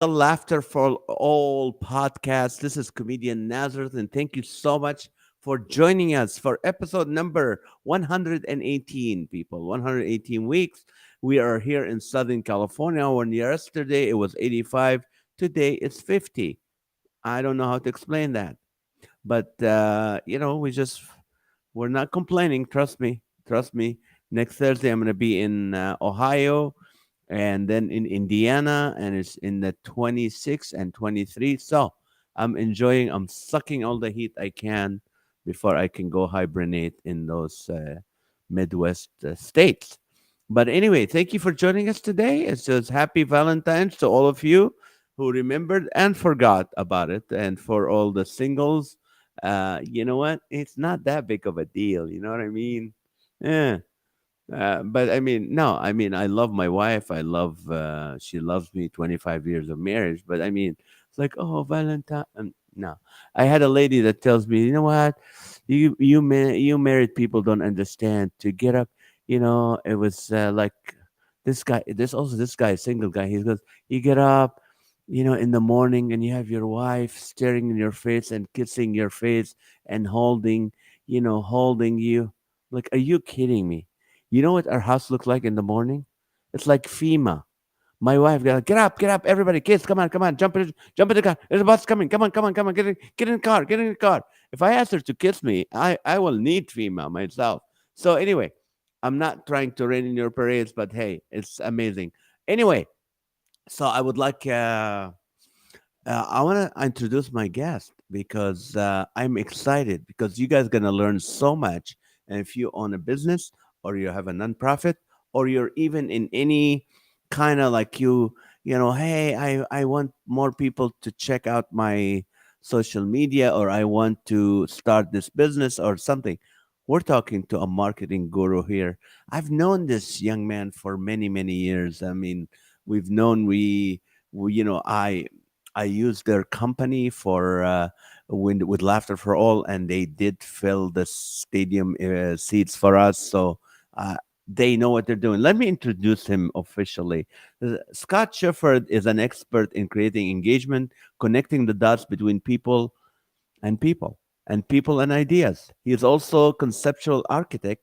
the Laughter for All podcast. This is comedian Nazareth, and thank you so much for joining us for episode number 118, people. 118 weeks. We are here in Southern California. When yesterday it was 85, today it's 50. I don't know how to explain that. But, we're not complaining. Trust me. Trust me. Next Thursday, I'm going to be in Ohio and then in Indiana, and it's in the 26 and 23. So I'm sucking all the heat I can before I can go hibernate in those Midwest states. But anyway, thank you for joining us today. It says happy Valentine's to all of you who remembered and forgot about it. And for all the singles, you know what? It's not that big of a deal. You know what I mean? Yeah. But I mean, no, I mean, I love my wife. She loves me 25 years of marriage. But I mean, it's like, oh, Valentine. No, I had a lady that tells me, you know what? You married people don't understand to get up. It was like this guy, this guy, single guy. He goes, you get up, in the morning and you have your wife staring in your face and kissing your face and holding you. Like, are you kidding me? You know what our house looks like in the morning? It's like FEMA. My wife got get up, everybody, kids, come on, jump in the car. There's a bus coming. Come on, get in the car, get in the car. If I ask her to kiss me, I will need FEMA myself. So anyway, I'm not trying to rain in your parades, but hey, it's amazing. Anyway, so I want to introduce my guest because I'm excited because you guys gonna learn so much. And if you own a business or you have a nonprofit or you're even in any kind of like hey, I want more people to check out my social media or I want to start this business or something. We're talking to a marketing guru here. I've known this young man for many, many years. I mean, we've known we I used their company for with Laughter for All, and they did fill the stadium seats for us. So they know what they're doing. Let me introduce him officially. Scott Shuford is an expert in creating engagement, connecting the dots between and people people and ideas. He is also a conceptual architect,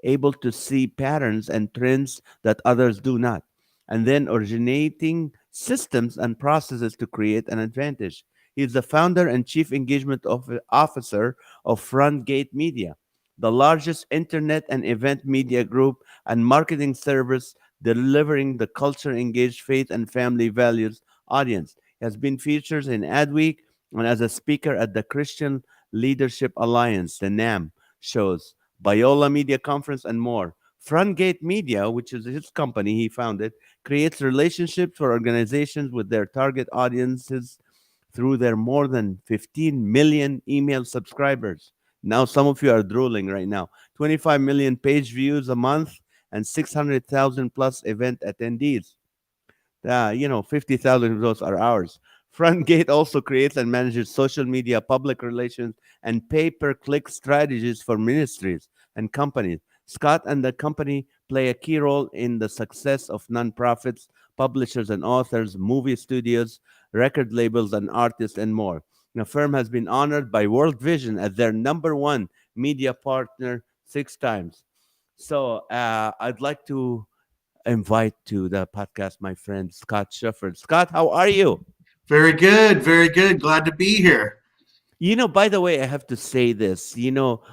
able to see patterns and trends that others do not, and then originating systems and processes to create an advantage. He is the founder and chief engagement officer of Frontgate Media, the largest internet and event media group and marketing service delivering the culture engaged faith and family values audience. He has been featured in Adweek and as a speaker at the Christian Leadership Alliance, the NAM shows, Biola Media Conference, and more. Frontgate Media, which is his company he founded, creates relationships for organizations with their target audiences through their more than 15 million email subscribers. Now, some of you are drooling right now. 25 million page views a month and 600,000 plus event attendees. 50,000 of those are ours. Frontgate also creates and manages social media, public relations, and pay per click strategies for ministries and companies. Scott and the company play a key role in the success of nonprofits, publishers and authors, movie studios, record labels, and artists, and more. The firm has been honored by World Vision as their number one media partner 6 times. So I'd like to invite to the podcast my friend Scott Shuford. Scott, how are you? Very good. Very good. Glad to be here. By the way, I have to say this.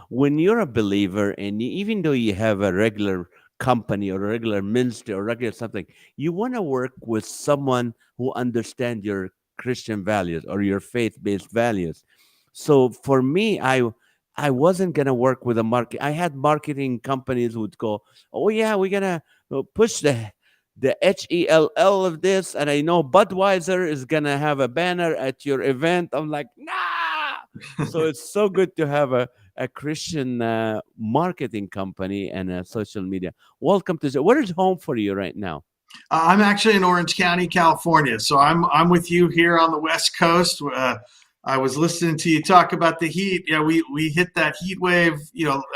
When you're a believer and even though you have a regular company or a regular ministry or regular something, you want to work with someone who understands your Christian values or your faith-based values. So for me, I wasn't gonna work with a market. I had marketing companies who would go, "Oh yeah, we're gonna push the HELL of this," and I know Budweiser is gonna have a banner at your event. I'm like, nah. So it's so good to have a Christian marketing company and a social media. Welcome to where is home for you right now? I'm actually in Orange County, California. So I'm with you here on the West Coast. I was listening to you talk about the heat. Yeah, we hit that heat wave,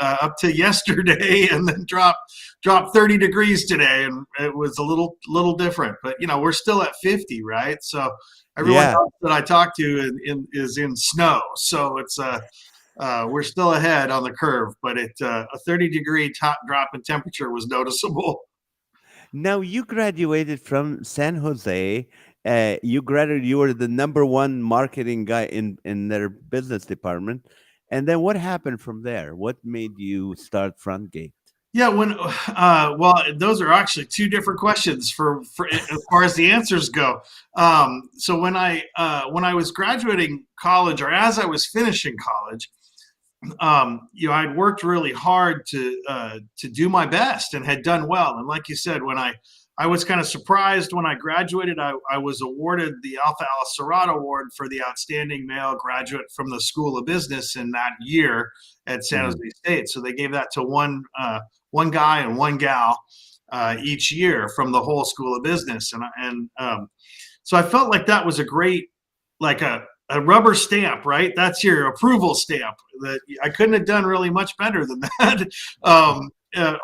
up to yesterday, and then dropped 30 degrees today, and it was a little different. But we're still at 50, right? So everyone Yeah. else that I talk to is in snow. So it's we're still ahead on the curve, but a 30-degree top drop in temperature was noticeable. Now you graduated from San Jose. You graduated. You were the number one marketing guy in their business department. And then what happened from there? What made you start Front Gate? Yeah, well, those are actually two different questions for as far as the answers go. So when I was graduating college, or as I was finishing college, I'd worked really hard to do my best and had done well. And like you said, when I was kind of surprised when I graduated, I was awarded the Alpha Alice Serrato Award for the outstanding male graduate from the School of Business in that year at San Jose Mhm. State. So they gave that to one guy and one gal each year from the whole School of Business, and so I felt like that was a great, like a rubber stamp, right? That's your approval stamp. That I couldn't have done really much better than that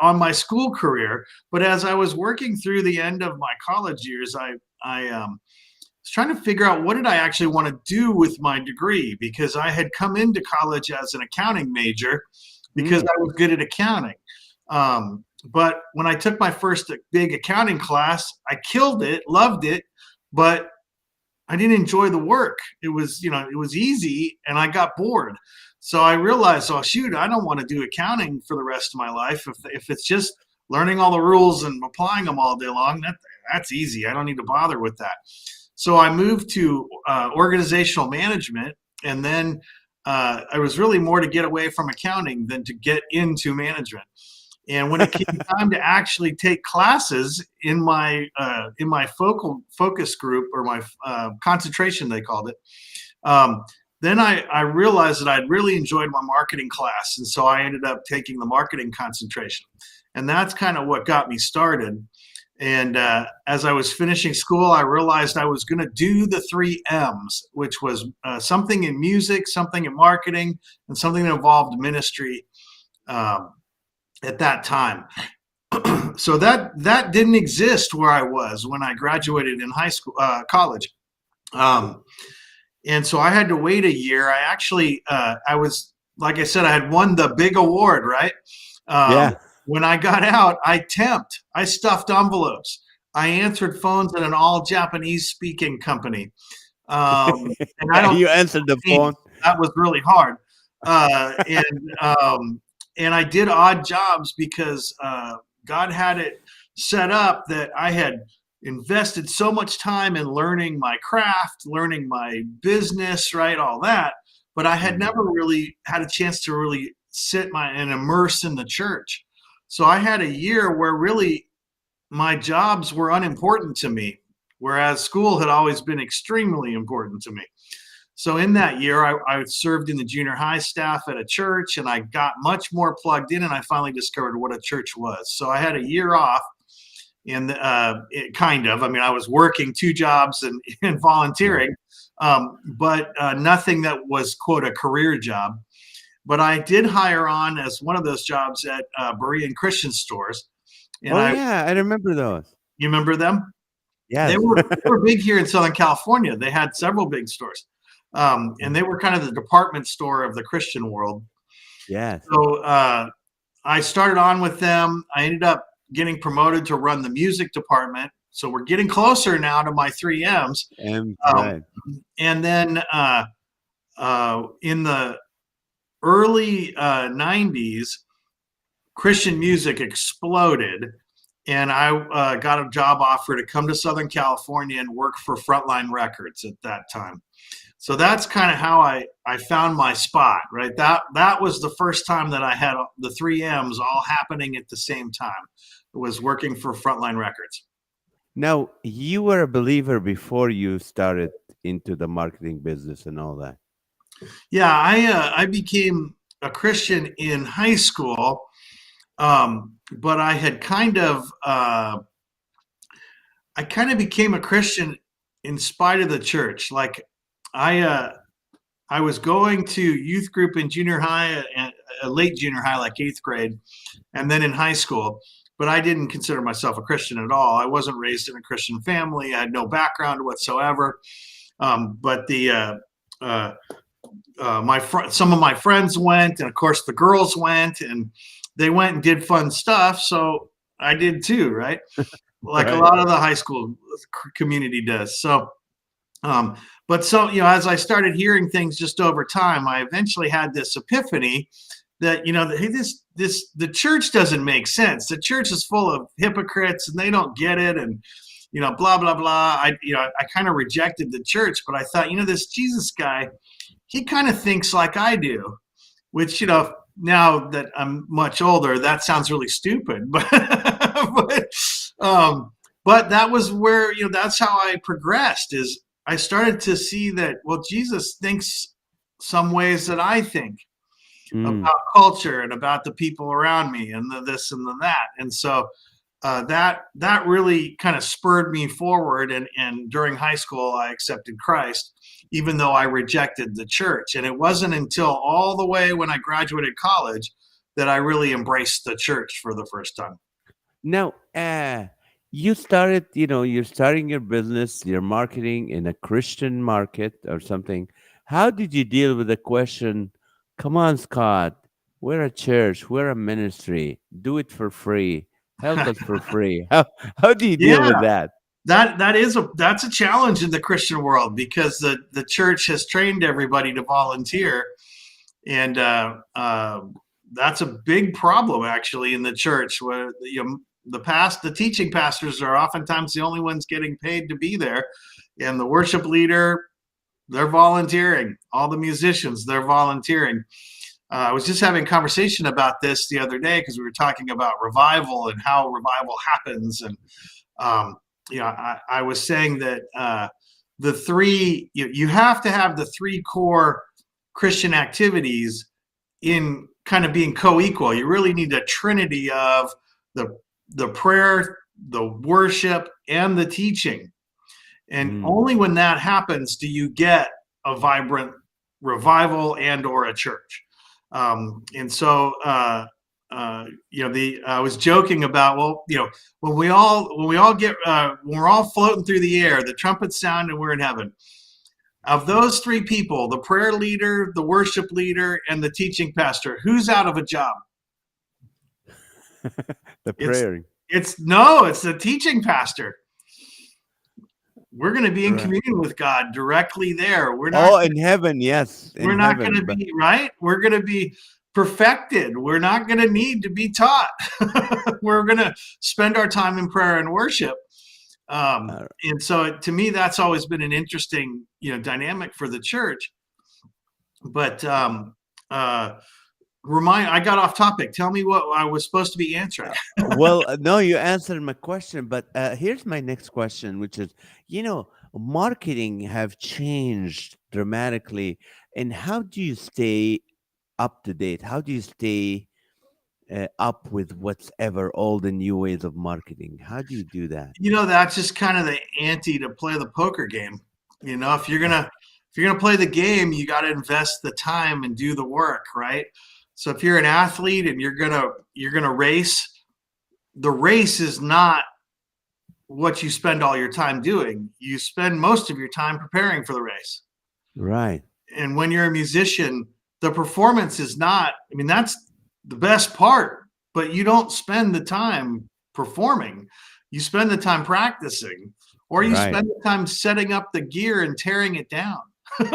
on my school career. But as I was working through the end of my college years, I was trying to figure out what did I actually want to do with my degree, because I had come into college as an accounting major because Mm. I was good at accounting. But when I took my first big accounting class, I killed it, loved it, but I didn't enjoy the work. It was easy and I got bored. So I realized, oh shoot, I don't want to do accounting for the rest of my life. If it's just learning all the rules and applying them all day long, that's easy. I don't need to bother with that. So I moved to organizational management, and then I was really more to get away from accounting than to get into management. And when it came time to actually take classes in my focus group, or my concentration, they called it, um, then I realized that I'd really enjoyed my marketing class, and so I ended up taking the marketing concentration, and that's kind of what got me started. And as I was finishing school, I realized I was going to do the three M's, which was something in music, something in marketing, and something that involved ministry. Um, at that time. So that didn't exist where I was when I graduated in high school, college. Um, and so I had to wait a year. I actually, I was, like I said, I had won the big award, right? Um, Yeah. when I got out, I stuffed envelopes. I answered phones at an all Japanese speaking company. And I don't You answered the think phone. that was really hard. Uh, and, um, and I did odd jobs because God had it set up that I had invested so much time in learning my craft, learning my business, right, all that. But I had Mhm. never really had a chance to really sit and immerse in the church. So I had a year where really my jobs were unimportant to me, whereas school had always been extremely important to me. So in that year, I served in the junior high staff at a church, and I got much more plugged in, and I finally discovered what a church was. So I had a year off, and kind of, I mean, I was working two jobs and, and Yeah. volunteering, but nothing that was, quote, a career job. But I did hire on as one of those jobs at Berean Christian stores. And Oh yeah, I remember those. you remember them? They Yes. were big here in Southern California. They had several big stores, and they were kind of the department store of the Christian world. Yes. So I started on with them. I ended up getting promoted to run the music department. So we're getting closer now to my three M's. And Um, right. and then in the early 90s, Christian music exploded, and I got a job offer to come to Southern California and work for Frontline Records at that time. So that's kind of how I found my spot, right? That was the first time that I had the three M's all happening at the same time. It was working for Frontline Records. Now, you were a believer before you started into the marketing business and all that. Yeah, I became a Christian in high school, but I kind of became a Christian in spite of the church. Like I I was going to youth group in junior high and late junior high, like 8th grade, and then in high school. But I didn't consider myself a Christian at all. I wasn't raised in a Christian family. I had no background whatsoever. But uh, some of my friends went, and of course the girls went, and they went and did fun stuff. So I did too, right? Like a Right. lot of the high school community does. So, but so as I started hearing things just over time, I eventually had this epiphany that hey, the church doesn't make sense. The church is full of hypocrites, and they don't get it, and blah blah blah. I kind of rejected the church, but I thought, this Jesus guy, he kind of thinks like I do, which now that I'm much older, that sounds really stupid, but that was where that's how I progressed. Is I started to see that, well, Jesus thinks some ways that I think Mm. about culture and about the people around me and the this and the that. And so that really kind of spurred me forward. And during high school, I accepted Christ, even though I rejected the church. And it wasn't until all the way when I graduated college that I really embraced the church for the first time. Now, you started, you're starting your business, you're marketing in a Christian market or something. How did you deal with the question, come on, Scott, we're a church, we're a ministry, do it for free, help us for free. How do you deal Yeah, with that? that's a challenge in the Christian world, because the church has trained everybody to volunteer, and that's a big problem actually in the church, where the teaching pastors are oftentimes the only ones getting paid to be there, and the worship leader, they're volunteering. All the musicians, they're volunteering. I was just having a conversation about this the other day, because we were talking about revival and how revival happens. And I was saying that the three you have to have the three core Christian activities in kind of being co-equal. You really need a trinity of the prayer, the worship, and the teaching. And Mm. only when that happens do you get a vibrant revival and or a church. And so I was joking about, well, when we all get when we're all floating through the air, the trumpets sound and we're in heaven. Of those three people, the prayer leader, the worship leader, and the teaching pastor, who's out of a job? The It's prayer. it's the teaching pastor. We're going to be in Right. communion with God directly there. Oh, in heaven, yes, in We're not going heaven. to be right. We're going to be perfected. We're not going to need to be taught. We're going to spend our time in prayer and worship. Uh, And so to me, that's always been an interesting, dynamic for the church. But I got off topic. Tell me what I was supposed to be answering. well, no, you answered my question, but here's my next question, which is, marketing have changed dramatically, and how do you stay up to date? How do you stay up with what's ever all the new ways of marketing? How do you do that? That's just kind of the ante to play the poker game. If you're gonna play the game, you got to invest the time and do the work, right? So if you're an athlete and you're gonna race, the race is not what you spend all your time doing. You spend most of your time preparing for the race. Right, And when you're a musician, the performance is not, that's the best part, but you don't spend the time performing. You spend the time practicing, or you right. spend the time setting up the gear and tearing it down.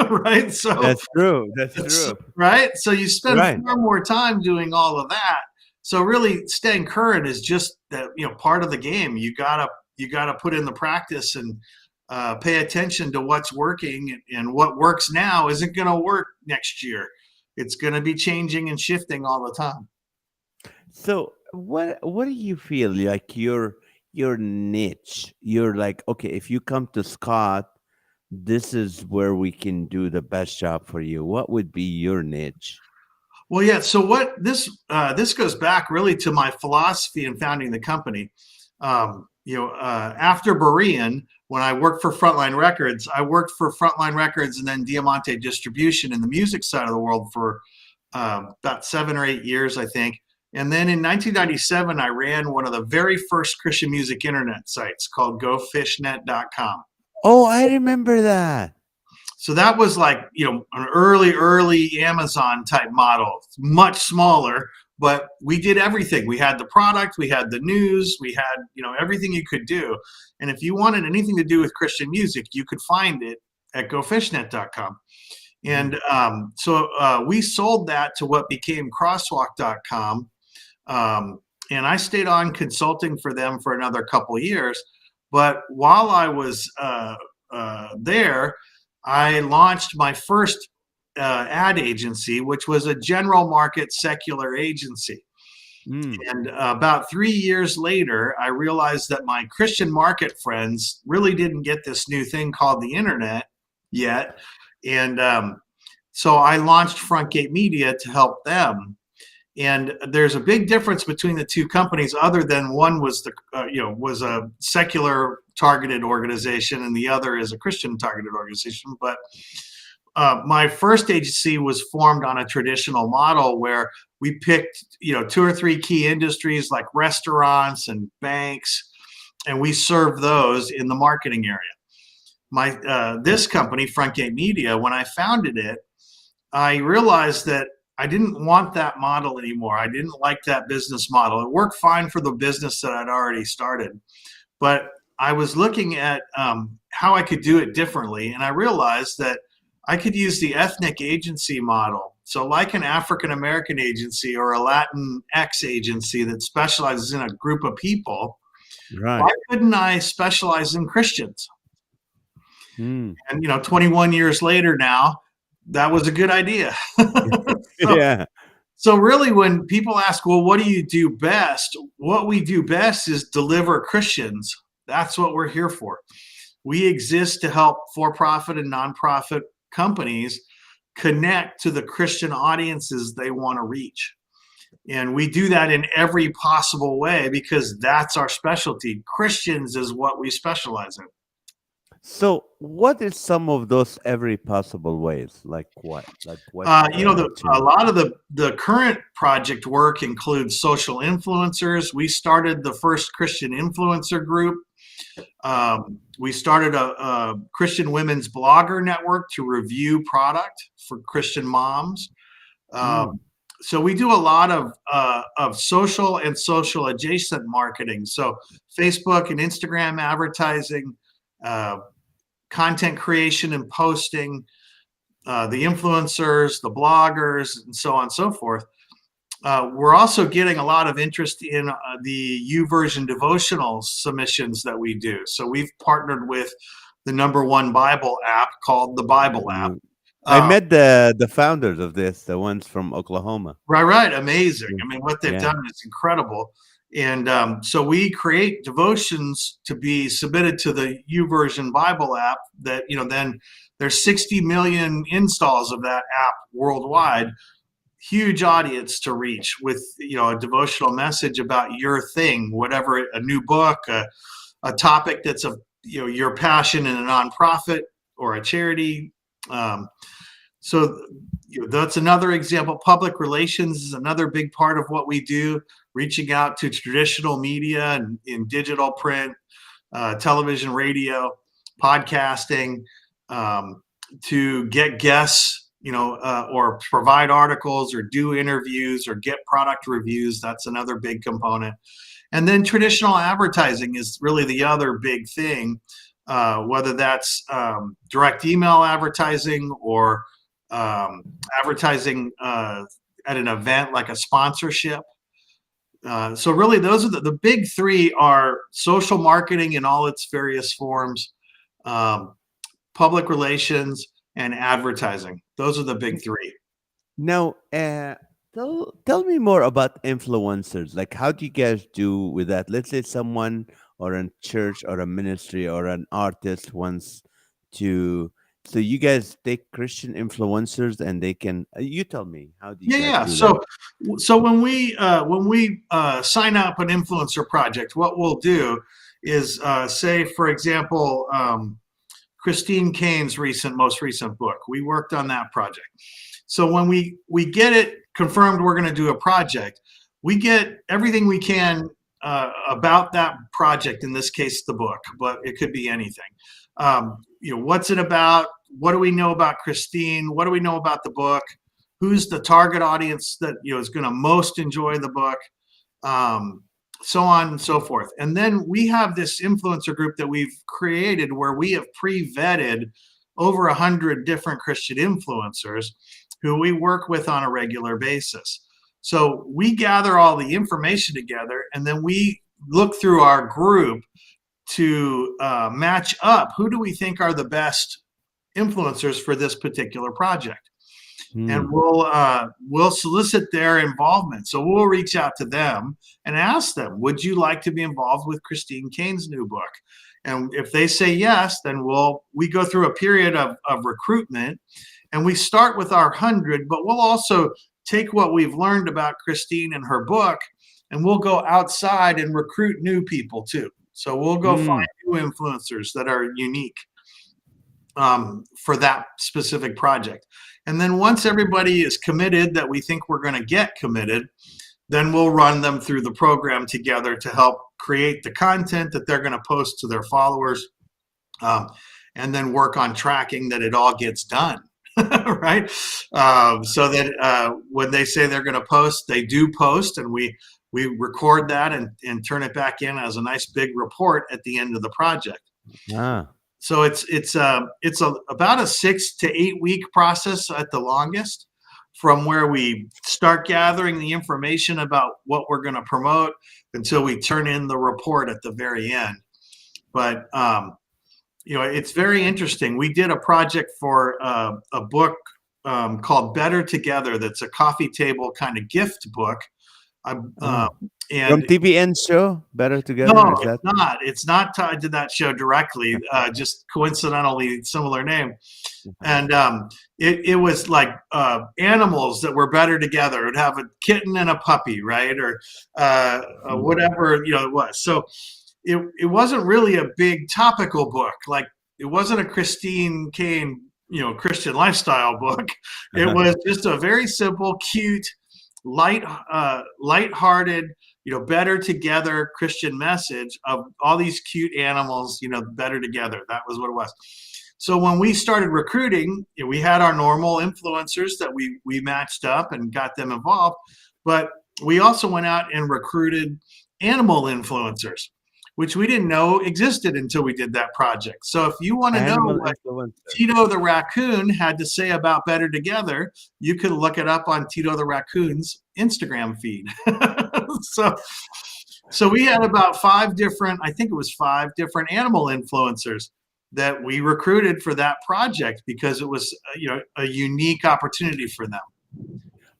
Right. So That's true. That's true. right. So you spend Right. far more time doing all of that. So really staying current is just that, part of the game. You gotta put in the practice and pay attention to what's working, and what works now isn't going to work next year. It's going to be changing and shifting all the time. So, what do you feel like your niche? You're like, okay, if you come to Scott, this is where we can do the best job for you. What would be your niche? Well, yeah. So what this goes back really to my philosophy in founding the company. After Berean, when I worked for Frontline Records, I worked for Frontline Records and then Diamante Distribution in the music side of the world for about 7 or 8 years, I think. And then in 1997, I ran one of the very first Christian music internet sites called GoFishNet.com. Oh, I remember that. So that was like, an early Amazon type model, much smaller, but we did everything. We had the product, we had the news, we had, everything you could do. And if you wanted anything to do with Christian music, you could find it at gofishnet.com. And so we sold that to what became crosswalk.com. And I stayed on consulting for them for another couple of years. But while I was there, I launched my first ad agency, which was a general market secular agency. And about 3 years later, I realized that my Christian market friends really didn't get this new thing called the internet yet. And so I launched Frontgate Media to help them. And there's a big difference between the two companies, other than one was was a secular targeted organization, and the other is a Christian targeted organization. But my first agency was formed on a traditional model where we picked 2 or 3 key industries like restaurants and banks, and we served those in the marketing area. This company, Frontgate Media, when I founded it, I realized that I didn't want that model anymore. I didn't like that business model. It worked fine for the business that I'd already started, but I was looking at how I could do it differently, and I realized that I could use the ethnic agency model. So like an African American agency or a Latin X agency that specializes in a group of people, why couldn't I specialize in Christians? And 21 years later now, that was a good idea. Yeah. So really, when people ask, well, what do you do best? What we do best is deliver Christians. That's what we're here for. We exist to help for-profit and nonprofit companies connect to the Christian audiences they want to reach. And we do that in every possible way because that's our specialty. Christians is what we specialize in. So, what is some of those every possible ways? Like what? Like what? A lot of the current project work includes social influencers. We started the first Christian influencer group. We started a Christian women's blogger network to review product for Christian moms. So we do a lot of social and social adjacent marketing. So Facebook and Instagram advertising, content creation and posting, the influencers, the bloggers, and so on and so forth. We're also getting a lot of interest in the YouVersion devotional submissions that we do. So we've partnered with the #1 Bible app called the Bible app. I met the founders of this, the ones from Oklahoma. Right. Amazing. I mean, what they've done is incredible. And so we create devotions to be submitted to the YouVersion Bible app that, then there's 60 million installs of that app worldwide. Huge audience to reach with, a devotional message about your thing, whatever, a new book, a topic that's of, your passion in a nonprofit or a charity. So that's another example. Public relations is another big part of what we do, reaching out to traditional media and in digital print, television, radio, podcasting, to get guests, or provide articles or do interviews or get product reviews. That's another big component. And then traditional advertising is really the other big thing, whether that's direct email advertising or advertising at an event like a sponsorship. So really those are the big three are social marketing in all its various forms, public relations, and advertising. Those are the big three. Now, tell me more about influencers. Like, how do you guys do with that? Let's say someone or a church or a ministry or an artist wants to. So you guys take Christian influencers and they can. You tell me, how do you guys do that? So when we sign up an influencer project, what we'll do is say, for example, Christine Kane's most recent book. We worked on that project. So when we get it confirmed we're going to do a project, we get everything we can about that project, in this case the book, but it could be anything. What's it about? What do we know about Christine? What do we know about the book? Who's the target audience that is going to most enjoy the book? So on and so forth. And then we have this influencer group that we've created where we have pre-vetted over 100 different Christian influencers who we work with on a regular basis. So we gather all the information together, and then we look through our group to match up who do we think are the best influencers for this particular project. And we'll solicit their involvement. So we'll reach out to them and ask them, would you like to be involved with Christine Kane's new book? And if they say yes, then we go through a period of recruitment, and we start with our 100, but we'll also take what we've learned about Christine and her book, and we'll go outside and recruit new people too. So we'll go find new influencers that are unique for that specific project. And then once everybody is committed that we think we're going to get committed, then we'll run them through the program together to help create the content that they're going to post to their followers, and then work on tracking that it all gets done, right? So that when they say they're going to post, they do post, and we record that and turn it back in as a nice big report at the end of the project. So it's about a 6 to 8 week process at the longest, from where we start gathering the information about what we're going to promote until we turn in the report at the very end. But it's very interesting. We did a project for a book called Better Together. That's a coffee table kind of gift book. And from TBN show, Better Together? No, it's not tied to that show directly, just coincidentally similar name. And it was like animals that were better together. It would have a kitten and a puppy, right? Or whatever, it was. So it wasn't really a big topical book. Like, it wasn't a Christine Kane, Christian lifestyle book. It was just a very simple, cute, light-hearted, better together Christian message of all these cute animals, better together. That was what it was. So when we started recruiting, we had our normal influencers that we matched up and got them involved, but we also went out and recruited animal influencers, which we didn't know existed until we did that project. So if you want to know what Tito the Raccoon had to say about Better Together, you could look it up on Tito the Raccoon's Instagram feed. So we had about 5 different animal influencers that we recruited for that project because it was a unique opportunity for them.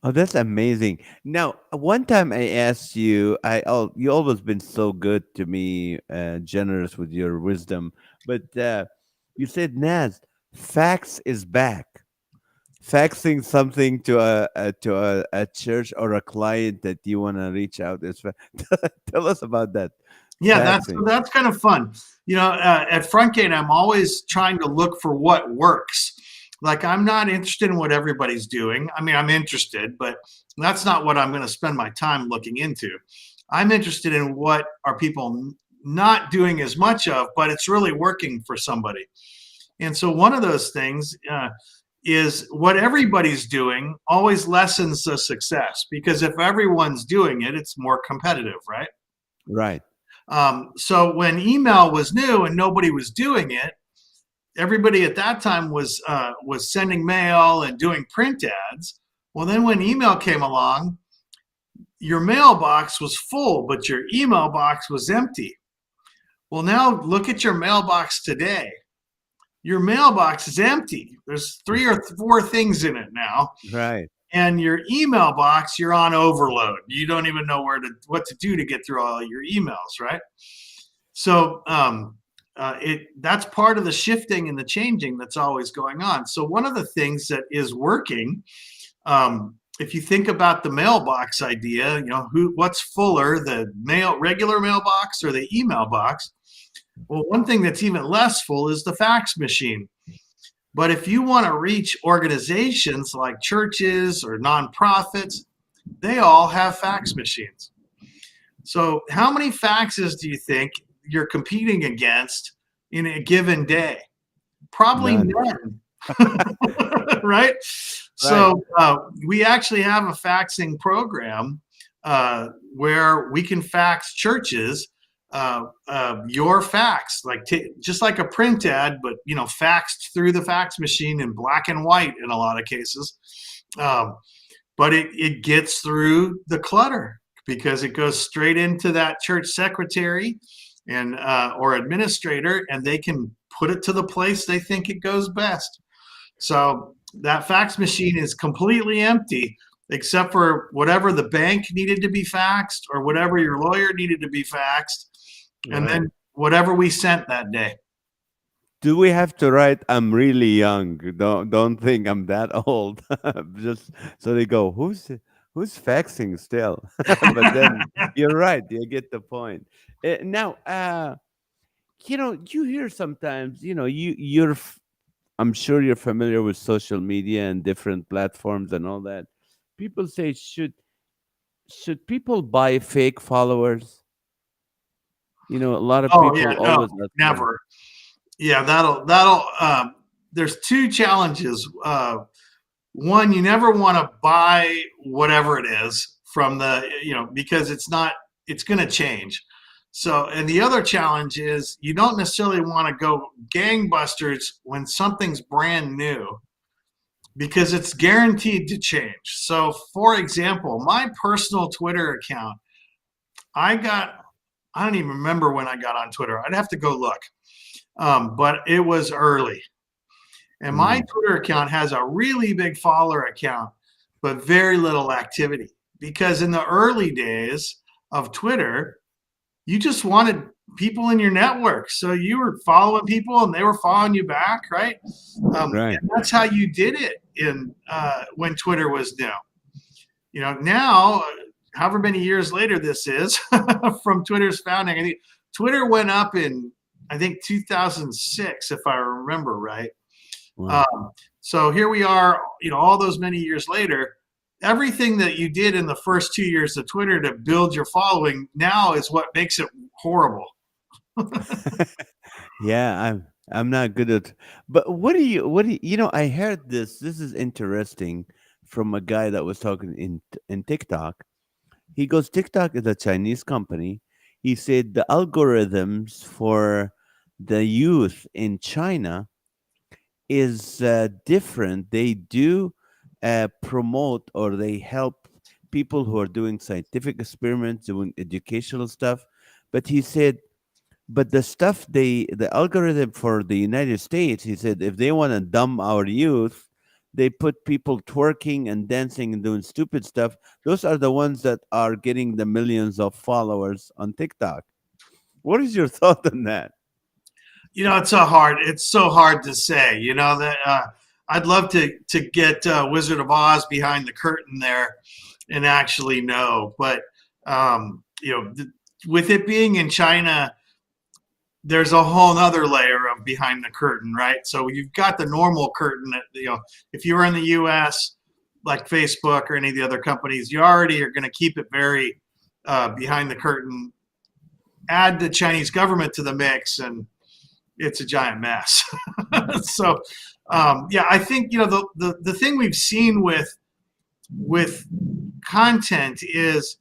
Oh, that's amazing. Now, one time I asked you, you always been so good to me, generous with your wisdom, but you said, Naz, fax is back. Faxing something to a church or a client that you want to reach out. Tell us about that. Yeah, that's kind of fun. At Frontgate, I'm always trying to look for what works. Like, I'm not interested in what everybody's doing. I mean, I'm interested, but that's not what I'm going to spend my time looking into. I'm interested in what are people not doing as much of, but it's really working for somebody. And so one of those things is what everybody's doing always lessens the success, because if everyone's doing it, it's more competitive, right? Right. So when email was new and nobody was doing it, everybody at that time was sending mail and doing print ads. Well, then when email came along, your mailbox was full, but your email box was empty. Well, now look at your mailbox today. Your mailbox is empty. There's 3 or 4 things in it now. Right. And your email box, you're on overload. You don't even know what to do to get through all your emails, right? So that's part of the shifting and the changing that's always going on. So one of the things that is working, if you think about the mailbox idea, what's fuller, the regular mailbox or the email box? Well, one thing that's even less full is the fax machine. But if you want to reach organizations like churches or nonprofits, they all have fax machines. So, how many faxes do you think you're competing against in a given day? Probably None. none, right? Right. So, we actually have a faxing program where we can fax churches your fax, like just like a print ad, but faxed through the fax machine in black and white in a lot of cases. Um, but it gets through the clutter because it goes straight into that church secretary and or administrator, and they can put it to the place they think it goes best. So that fax machine is completely empty except for whatever the bank needed to be faxed or whatever your lawyer needed to be faxed, and Right. then whatever we sent that day. Do we have to write I'm really young? Don't think I'm that old. Just so they go, who's faxing still? But then you're right, you get the point. Now, you hear sometimes, I'm sure you're familiar with social media and different platforms and all that. People say, should people buy fake followers? A lot of Oh yeah, people no, always ask that. never. Yeah, that'll. There's two challenges. One, you never want to buy whatever it is from because it's going to change. So, and the other challenge is you don't necessarily want to go gangbusters when something's brand new because it's guaranteed to change. So, for example, my personal Twitter account, I got, I don't even remember when I got on Twitter. I'd have to go look. But it was early. And my Mm, Twitter account has a really big follower account, but very little activity. Because in the early days of Twitter, you just wanted people in your network. So you were following people and they were following you back, right? right. And that's how you did it in when Twitter was new. Now, however many years later this is from Twitter's founding, I think Twitter went up in, I think, 2006, if I remember right. Wow. Um, so here we are, all those many years later. Everything that you did in the first 2 years of Twitter to build your following now is what makes it horrible. Yeah, I'm not good at. But what do you? I heard this. This is interesting from a guy that was talking in TikTok. He goes, TikTok is a Chinese company. He said the algorithms for the youth in China is different. They do promote, or they help people who are doing scientific experiments, doing educational stuff. But he said, but the algorithm for the United States, he said, if they want to dumb our youth, they put people twerking and dancing and doing stupid stuff. Those are the ones that are getting the millions of followers on TikTok. What is your thought on that? It's so hard to say, that I'd love to get Wizard of Oz behind the curtain there and actually know. But with it being in China, there's a whole other layer of behind the curtain, right? So you've got the normal curtain that, if you were in the US, like Facebook or any of the other companies, you already are going to keep it very behind the curtain. Add the Chinese government to the mix, and it's a giant mess. So, yeah, I think the thing we've seen with content is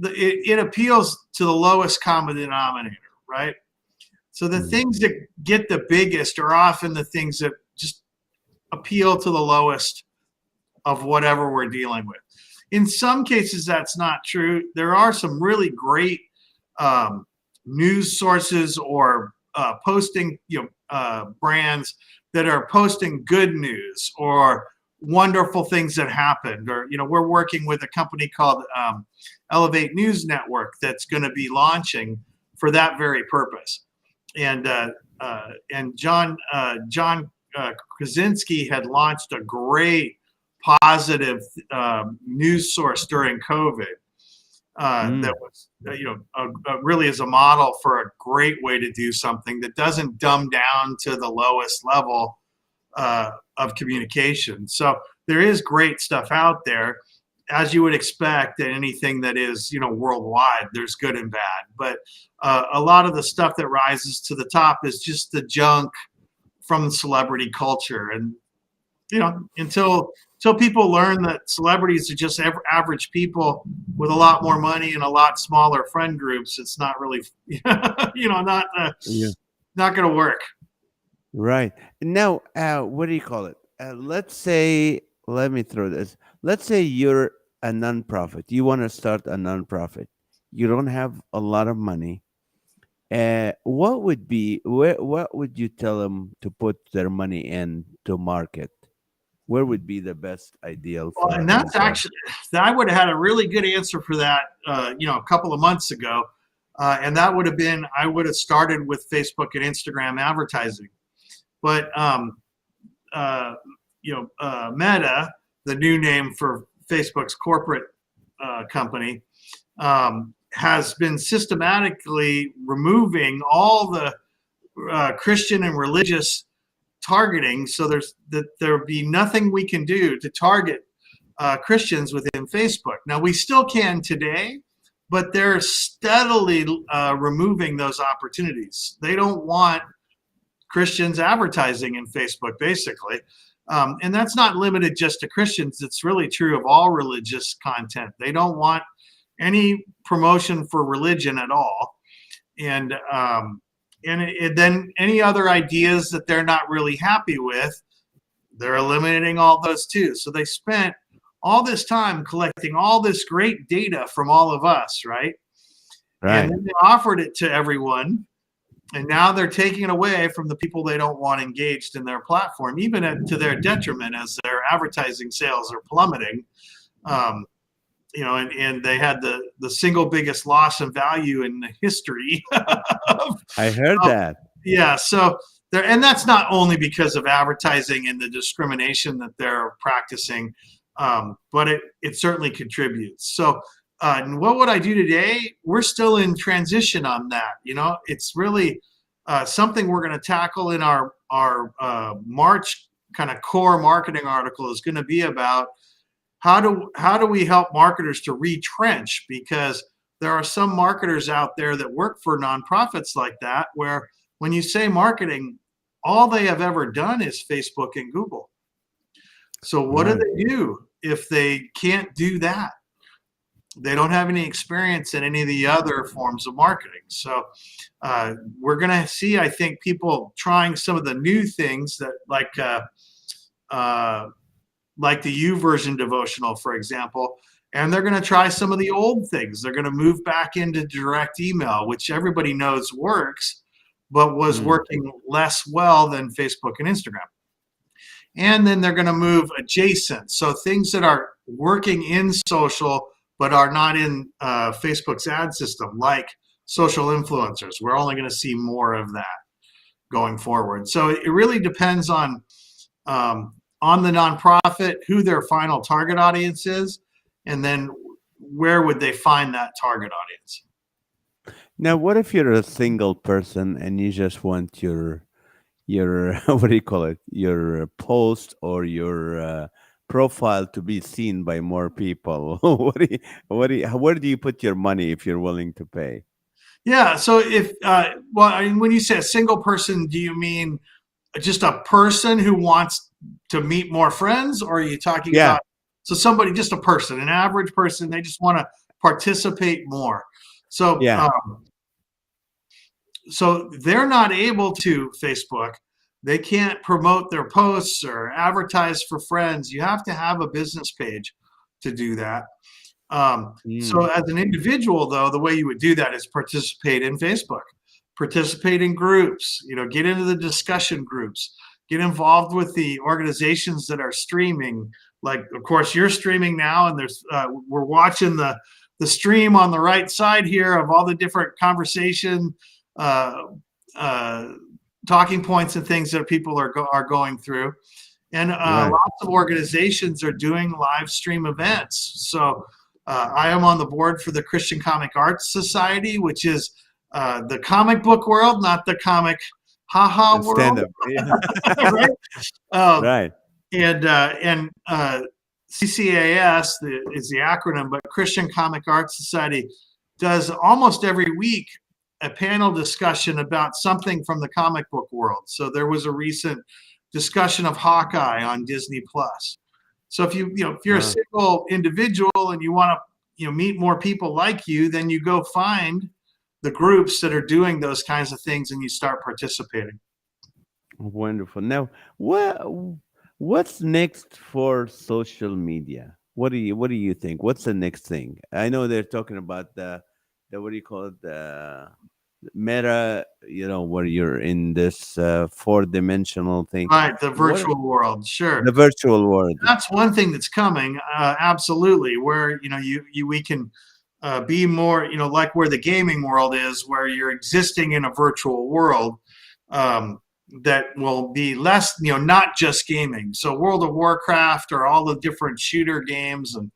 it appeals to the lowest common denominator, right? So the Mm, things that get the biggest are often the things that just appeal to the lowest of whatever we're dealing with. In some cases, that's not true. There are some really great um, news sources or posting, brands that are posting good news or wonderful things that happened. Or, we're working with a company called Elevate News Network that's going to be launching for that very purpose. And John Krasinski had launched a great positive news source during COVID. that Mm. was, really is a model for a great way to do something that doesn't dumb down to the lowest level of communication. So there is great stuff out there, as you would expect. And anything that is, worldwide, there's good and bad. But a lot of the stuff that rises to the top is just the junk from celebrity culture. And until people learn that celebrities are just average people with a lot more money and a lot smaller friend groups, it's not really, Yeah. not going to work. Right. Now, what do you call it? Let's say, let me throw this. Let's say you're a nonprofit. You want to start a nonprofit. You don't have a lot of money. What would you tell them to put their money in to market? Where would be the best ideal Well, for a and that's nonprofit? actually, I would have had a really good answer for that, a couple of months ago. And that would have been, I would have started with Facebook and Instagram advertising. But, Meta, the new name for Facebook's corporate company, has been systematically removing all the Christian and religious targeting. So there'll be nothing we can do to target Christians within Facebook. Now we still can today, but they're steadily removing those opportunities. They don't want Christians advertising in Facebook, basically. And that's not limited just to Christians. It's really true of all religious content. They don't want any promotion for religion at all. And then any other ideas that they're not really happy with, they're eliminating all those too. So they spent all this time collecting all this great data from all of us, right? And Right. then they offered it to everyone. And now they're taking it away from the people they don't want engaged in their platform, even to their detriment, as their advertising sales are plummeting. Um, and they had the single biggest loss in value in the history of, I heard of that. yeah. So there, and that's not only because of advertising and the discrimination that they're practicing, but it certainly contributes. So, what would I do today? We're still in transition on that. It's really something we're going to tackle in our March kind of core marketing article. Is going to be about how do we help marketers to retrench, because there are some marketers out there that work for nonprofits like that, where when you say marketing, all they have ever done is Facebook and Google. So what do Right. they do if they can't do that? They don't have any experience in any of the other forms of marketing. So we're going to see, I think, people trying some of the new things that like the U version devotional, for example, and they're going to try some of the old things. They're going to move back into direct email, which everybody knows works, but was Mm. working less well than Facebook and Instagram. And then they're going to move adjacent. So things that are working in social, but are not in Facebook's ad system, like social influencers. We're only going to see more of that going forward. So it really depends on the nonprofit, who their final target audience is, and then where would they find that target audience. Now, what if you're a single person and you just want your what do you call it? Your post or your profile to be seen by more people. Where do you put your money if you're willing to pay? Yeah. So if I mean, when you say a single person, do you mean just a person who wants to meet more friends, or are you talking Yeah. about somebody, just a person, an average person, they just want to participate more? So Yeah. so they're not able to Facebook. They can't promote their posts or advertise for friends. You have to have a business page to do that. So Mm. as an individual, though, the way you would do that is participate in Facebook, participate in groups, get into the discussion groups, get involved with the organizations that are streaming. Like, of course, you're streaming now, and we're watching the stream on the right side here of all the different conversation, uh, uh, talking points and things that people are going through. And Right. lots of organizations are doing live stream events. So I am on the board for the Christian Comic Arts Society, which is the comic book world, not the comic haha Stand world, up. Yeah. right? Um, Right. and CCAS is the acronym, but Christian Comic Arts Society does almost every week a panel discussion about something from the comic book world. So there was a recent discussion of Hawkeye on Disney Plus. So if you're a Uh, single individual and you want to meet more people like you, then you go find the groups that are doing those kinds of things and you start participating. Wonderful. Now, what's next for social media? What do you think? What's the next thing? I know they're talking about the what do you call it, the meta, where you're in this four-dimensional thing. Right, the What virtual world, sure. the virtual world? That's one thing that's coming, absolutely. Where we can be more, like where the gaming world is, where you're existing in a virtual world um, that will be less, not just gaming. So World of Warcraft or all the different shooter games and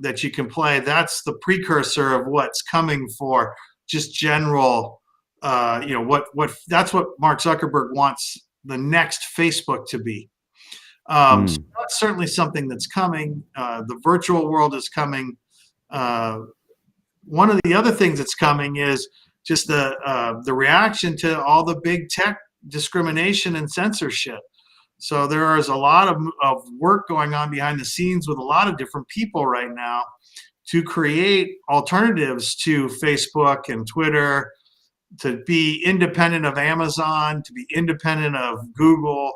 that you can play. That's the precursor of what's coming for just general. What that's what Mark Zuckerberg wants the next Facebook to be. So Mm. that's certainly something that's coming. The virtual world is coming. Uh, One of the other things that's coming is just the reaction to all the big tech discrimination and censorship. So there is a lot of work going on behind the scenes with a lot of different people right now to create alternatives to Facebook and Twitter, to be independent of Amazon, to be independent of Google.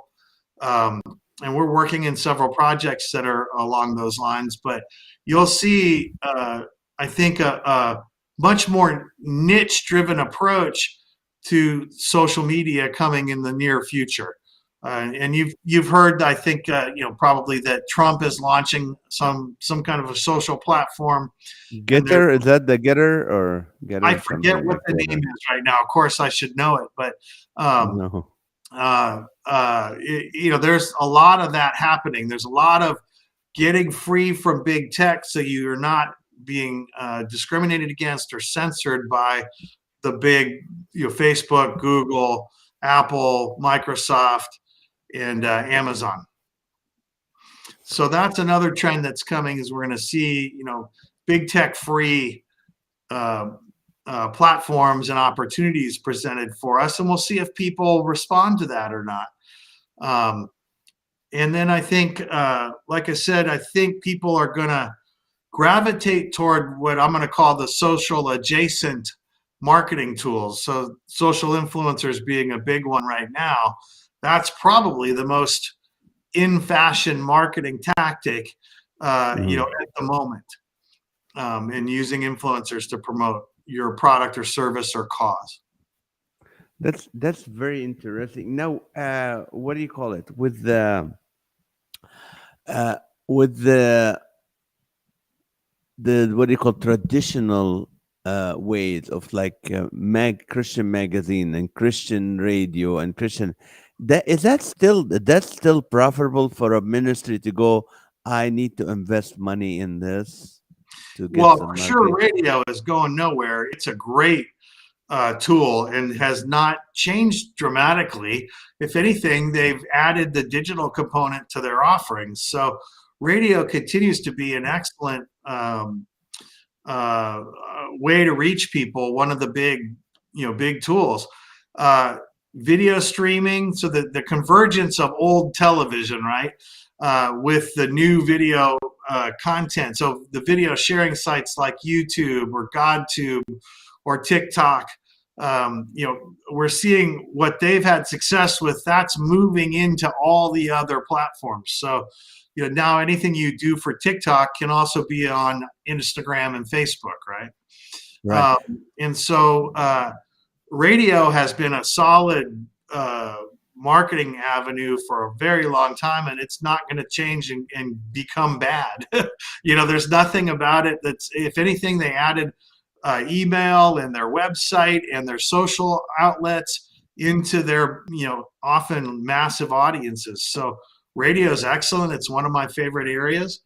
Um, and we're working in several projects that are along those lines. But you'll see, I think, a much more niche-driven approach to social media coming in the near future. And you've heard, I think, probably that Trump is launching some kind of a social platform, and there Getter, is that the Getter or I Getter forget something what like the that? name is right now. Of course, I should know it, but um, No. there's a lot of that happening. There's a lot of getting free from big tech, so you're not being discriminated against or censored by the big, Facebook, Google, Apple, Microsoft, and Amazon. So that's another trend that's coming. Is we're going to see, big tech free uh, platforms and opportunities presented for us, and we'll see if people respond to that or not. Um, and then I think, like I said, I think people are going to gravitate toward what I'm going to call the social adjacent marketing tools. So social influencers being a big one right now. That's probably the most in fashion marketing tactic, Mhm. at the moment, and using influencers to promote your product or service or cause. That's very interesting. Now, what do you call it? Uh, with the what do you call traditional ways of like Christian magazine and Christian radio and Christian, that's still profitable for a ministry to go, I need to invest money in this to get Well, some for sure, marketing. radio is going nowhere. It's a great tool and has not changed dramatically. If anything, they've added the digital component to their offerings. So radio continues to be an excellent way to reach people. One of the big tools. Uh, Video streaming, so the convergence of old television, right, with the new video content. So the video sharing sites like YouTube or GodTube or TikTok, we're seeing what they've had success with. That's moving into all the other platforms. So, now anything you do for TikTok can also be on Instagram and Facebook, right? Right. And so radio has been a solid marketing avenue for a very long time, and it's not going to change and become bad. There's nothing about it that's, if anything, they added email and their website and their social outlets into their, often massive audiences. So radio is excellent. It's one of my favorite areas.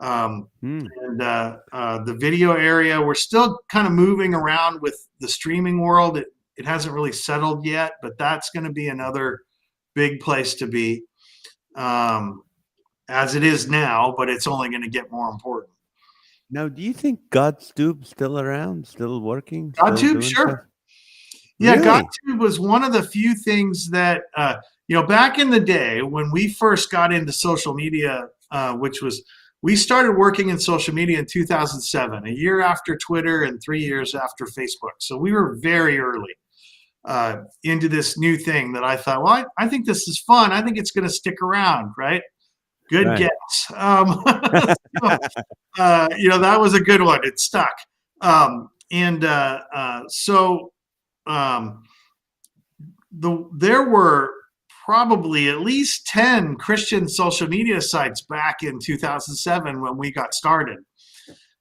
Um, Hmm. and the video area, we're still kind of moving around with the streaming world. It hasn't really settled yet, but that's going to be another big place to be, as it is now, but it's only going to get more important. Now, do you think God's Tube still around, still working, still GodTube, doing stuff? sure. Yeah, Really? GodTube was one of the few things that, back in the day when we first got into social media, we started working in social media in 2007, a year after Twitter and 3 years after Facebook. So we were very early into this new thing that I thought, well, I think this is fun. I think it's going to stick around, right? Good Right. guess. So, that was a good one. It stuck. And so um, there were probably at least 10 Christian social media sites back in 2007 when we got started.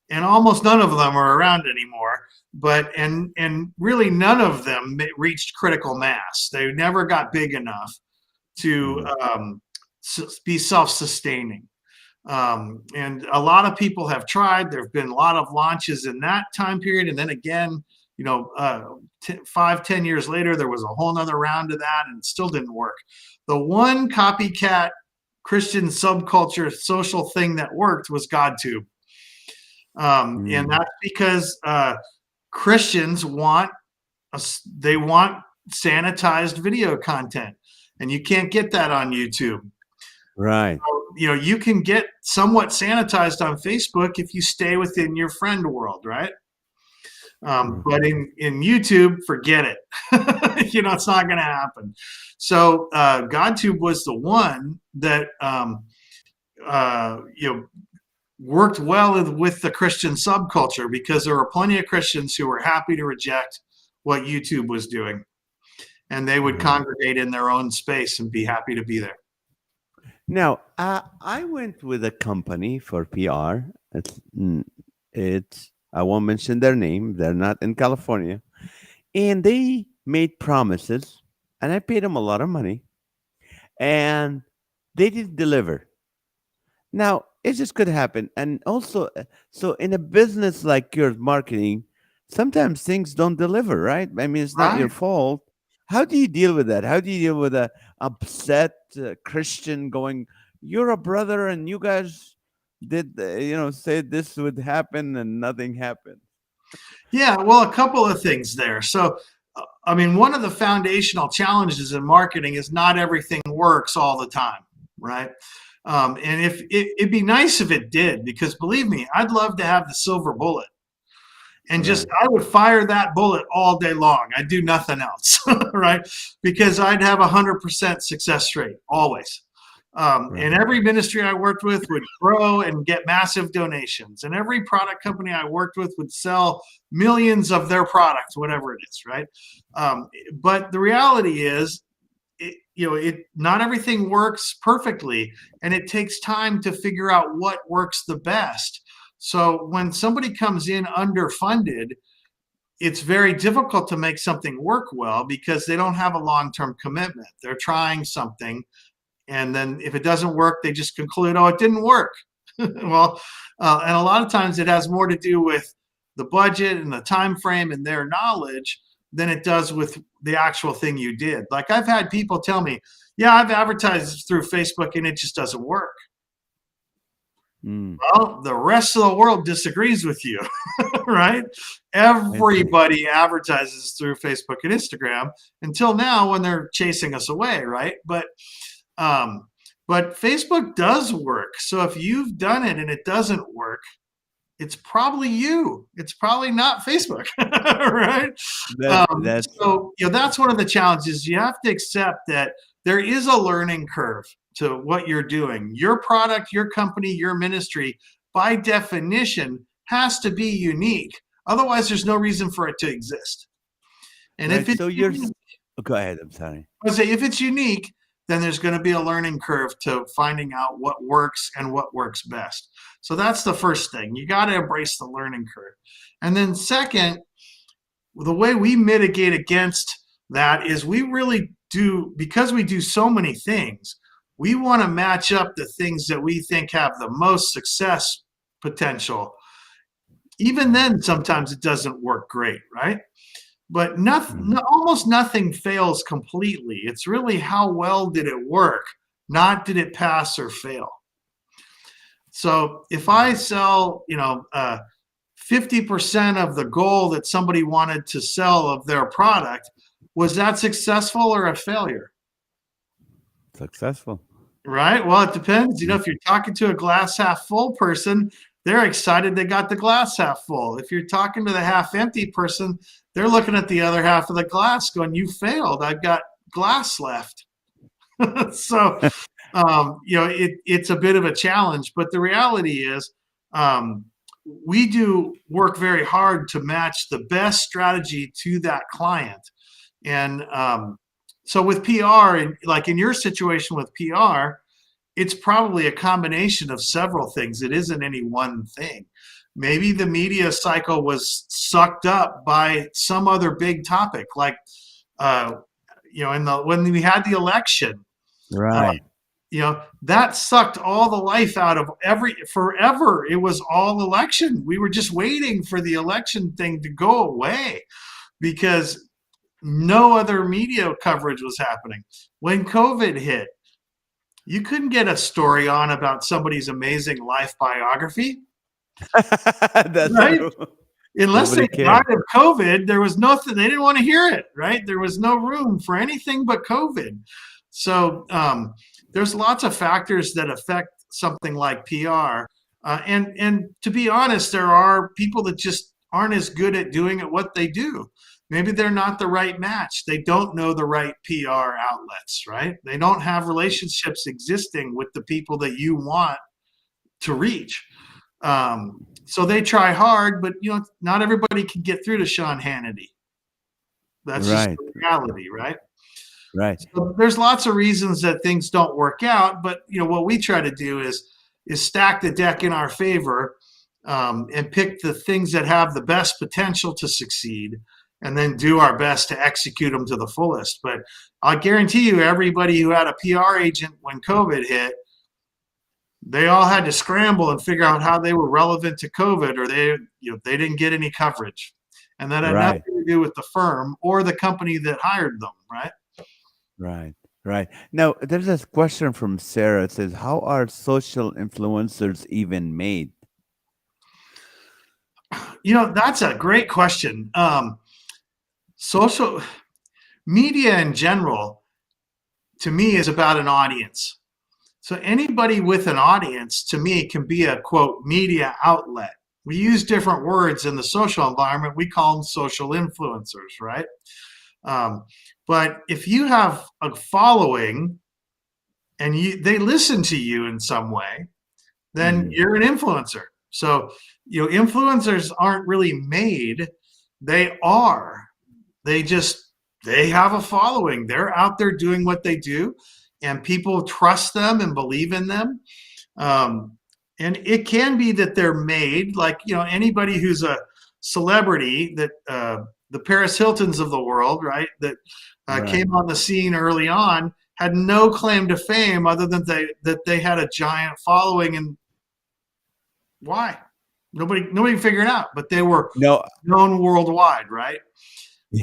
And almost none of them are around anymore. But and really none of them reached critical mass. They never got big enough to Mm. be self-sustaining. And a lot of people have tried. There have been a lot of launches in that time period, and then again, 5-10 years later, there was a whole nother round of that, and it still didn't work. The one copycat Christian subculture social thing that worked was GodTube, and Mm. that's because Christians they want sanitized video content, and you can't get that on YouTube. Right. You can get somewhat sanitized on Facebook if you stay within your friend world, right? But Mhm. in YouTube, forget it. It's not going to happen. So GodTube was the one that worked well with the Christian subculture, because there were plenty of Christians who were happy to reject what YouTube was doing, and they would Right. congregate in their own space and be happy to be there. Now, I went with a company for PR. It's I won't mention their name. They're not in California, and they made promises, and I paid them a lot of money, and they didn't deliver. Now, it just could happen. And also, so in a business like yours, marketing, sometimes things don't deliver, right? I mean, it's not your Right. fault. How do you deal with that? How do you deal with a upset Christian going, "You're a brother, and you guys did, say this would happen, and nothing happened." Yeah, well, a couple of things there. So, I mean, one of the foundational challenges in marketing is not everything works all the time, right? And if it'd be nice if it did, because believe me, I'd love to have the silver bullet, and just Right. I would fire that bullet all day long. I'd do nothing else, right? Because I'd have 100% success rate always. And Right. every ministry I worked with would grow and get massive donations, and every product company I worked with would sell millions of their products, whatever it is, right? But the reality is, it not everything works perfectly, and it takes time to figure out what works the best. So when somebody comes in underfunded, it's very difficult to make something work well, because they don't have a long-term commitment. They're trying something, and then if it doesn't work, they just conclude, oh, it didn't work. Well, and a lot of times it has more to do with the budget and the time frame and their knowledge than it does with the actual thing you did. Like, I've had people tell me, yeah, I've advertised through Facebook and it just doesn't work. Mm, Well, the rest of the world disagrees with you. Right? I see. Everybody advertises through Facebook and Instagram until now, when they're chasing us away, right? Um, but Facebook does work. So if you've done it and it doesn't work, it's probably you. It's probably not Facebook, right? That's So that's one of the challenges. You have to accept that there is a learning curve to what you're doing. Your product, your company, your ministry, by definition, has to be unique. Otherwise, there's no reason for it to exist. And right. if it's So unique, go ahead. I'm sorry. I say if it's unique, then there's going to be a learning curve to finding out what works and what works best. So that's the first thing. You got to embrace the learning curve. And then second, the way we mitigate against that is we really do, because we do so many things, We want to match up the things that we think have the most success potential. Even then, sometimes it doesn't work great, right? But Mhm. almost nothing fails completely. It's really how well did it work, not did it pass or fail. So if I sell, 50% of the goal that somebody wanted to sell of their product, was that successful or a failure? Successful. Right? Well, it depends. Mm. If you're talking to a glass half full person, they're excited they got the glass half full. If you're talking to the half empty person, they're looking at the other half of the glass going, you failed. I've got glass left. So, it's a bit of a challenge, but the reality is, um, we do work very hard to match the best strategy to that client. And so with PR, and like in your situation with PR, it's probably a combination of several things. It isn't any one thing. Maybe the media cycle was sucked up by some other big topic, like uh, in the when we had the election, uh, Right. that sucked all the life out of forever. It was all election. We were just waiting for the election thing to go away because no other media coverage was happening. When COVID hit, you couldn't get a story on about somebody's amazing life biography, That's right? true. Unless they Nobody died cared. of COVID, there was nothing. They didn't want to hear it, right? There was no room for anything but COVID. So there's lots of factors that affect something like PR. And to be honest, there are people that just aren't as good at doing it what they do. Maybe they're not the right match. They don't know the right PR outlets, right? They don't have relationships existing with the people that you want to reach. So they try hard, but not everybody can get through to Sean Hannity. That's just Right. the reality, right? Right. So there's lots of reasons that things don't work out, but what we try to do is stack the deck in our favor, and pick the things that have the best potential to succeed, and then do our best to execute them to the fullest. But I guarantee you, everybody who had a PR agent when COVID hit, they all had to scramble and figure out how they were relevant to COVID, or they didn't get any coverage, and that had nothing Right. to do with the firm or the company that hired them, right? Right. Right. Now, there's this question from Sarah. It says, how are social influencers even made? That's a great question. Social media in general, to me, is about an audience. So anybody with an audience, to me, can be a quote media outlet. We use different words in the social environment. We call them social influencers, right? Um, but if you have a following and they listen to you in some way, then Hmm. you're an influencer. So, influencers aren't really made, they are. They just they have a following. They're out there doing what they do, and people trust them and believe in them. Um, and it can be that they're made, like anybody who's a celebrity, that the Paris Hiltons of the world, right? That Right. came on the scene early on, had no claim to fame other than they had a giant following. And why? Nobody figured it out, but they were No. known worldwide, right?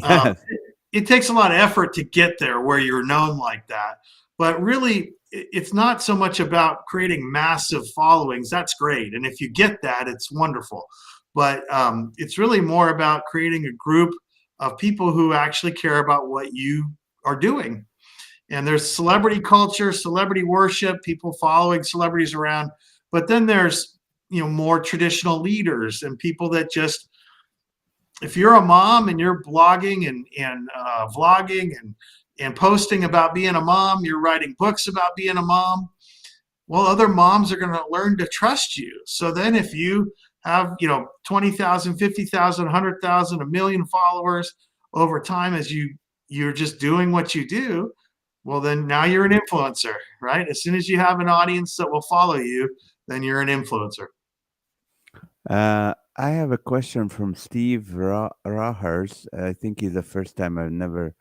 Um, Yes. it takes a lot of effort to get there where you're known like that. But really, it's not so much about creating massive followings. That's great. And if you get that, it's wonderful. But it's really more about creating a group of people who actually care about what you are doing. And there's celebrity culture, celebrity worship, people following celebrities around. But then there's, more traditional leaders and people that just, if you're a mom and you're blogging and vlogging and posting about being a mom, you're writing books about being a mom. Well, other moms are going to learn to trust you. So then, if you have 20,000, 50,000, 100,000, a million followers over time, as you're just doing what you do, well, then now you're an influencer, right? As soon as you have an audience that will follow you, then you're an influencer. I have a question from Steve Rahers. I think he's the first time. I've never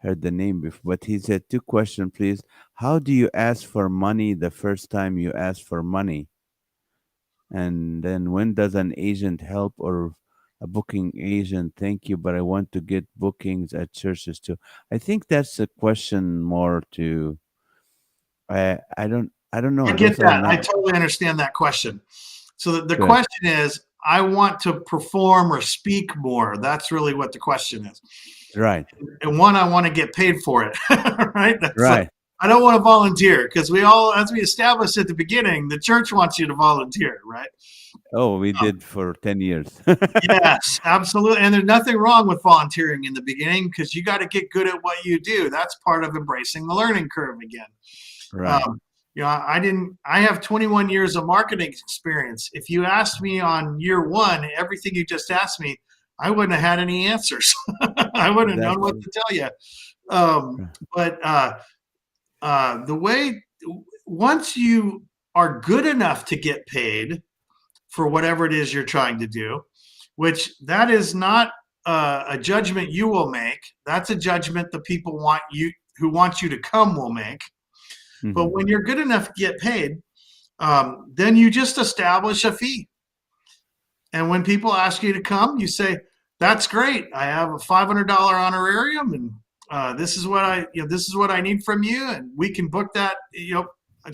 heard the name before, but he said two questions, please. How do you ask for money the first time you ask for money? And then when does an agent help or a booking agent? Thank you, but I want to get bookings at churches too. I think that's a question more to I don't know. I get Those are that. I not totally understand that question. So the good. question is, I want to perform or speak more. That's really what the question is. Right. And one, I want to get paid for it, right? That's like, Right. I don't want to volunteer because we all, as we established at the beginning, the church wants you to volunteer, right? Oh, we Um, did for 10 years. yes, absolutely. And there's nothing wrong with volunteering in the beginning because you got to get good at what you do. That's part of embracing the learning curve again. Right. Um, I have 21 years of marketing experience. If you asked me on year one, everything you just asked me, I wouldn't have had any answers. I wouldn't have known That's what to tell you. Um, but the way, once you are good enough to get paid for whatever it is you're trying to do, which that is not a judgment you will make. That's a judgment the people want you who want you to come will make. But hmm when you're good enough to get paid, then you just establish a fee. And when people ask you to come, you say, "That's great. I have a $500 honorarium, and this is what this is what I need from you, and we can book that.